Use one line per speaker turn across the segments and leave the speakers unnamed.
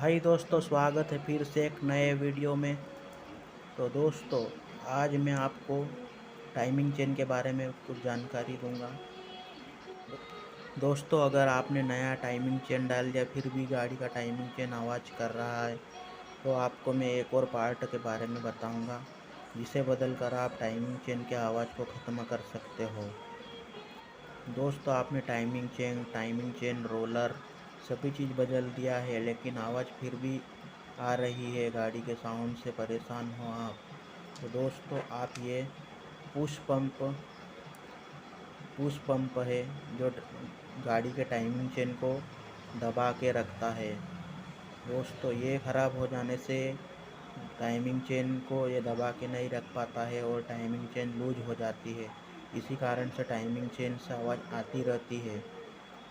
हाय दोस्तों, स्वागत है फिर से एक नए वीडियो में। तो दोस्तों, आज मैं आपको टाइमिंग चेन के बारे में कुछ जानकारी दूंगा। दोस्तों, अगर आपने नया टाइमिंग चेन डाल दिया फिर भी गाड़ी का टाइमिंग चेन आवाज़ कर रहा है तो आपको मैं एक और पार्ट के बारे में बताऊंगा जिसे बदल कर आप टाइमिंग चेन के आवाज़ को ख़त्म कर सकते हो। दोस्तों, आपने टाइमिंग चेन रोलर सभी चीज़ बदल दिया है लेकिन आवाज़ फिर भी आ रही है, गाड़ी के साउंड से परेशान हो आप। तो दोस्तों, आप ये पुश पंप है जो गाड़ी के टाइमिंग चेन को दबा के रखता है। दोस्तों, ये ख़राब हो जाने से टाइमिंग चेन को ये दबा के नहीं रख पाता है और टाइमिंग चेन लूज हो जाती है। इसी कारण से टाइमिंग चेन से आवाज़ आती रहती है।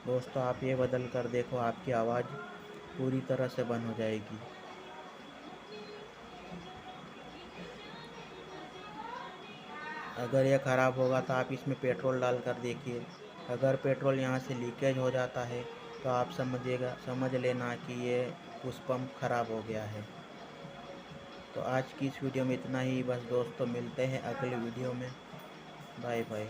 दोस्तों, आप ये बदल कर देखो, आपकी आवाज़ पूरी तरह से बंद हो जाएगी। अगर यह ख़राब होगा तो आप इसमें पेट्रोल डाल कर देखिए। अगर पेट्रोल यहाँ से लीकेज हो जाता है तो आप समझ लेना कि ये उस पंप ख़राब हो गया है। तो आज की इस वीडियो में इतना ही बस दोस्तों, मिलते हैं अगले वीडियो में। Bye bye.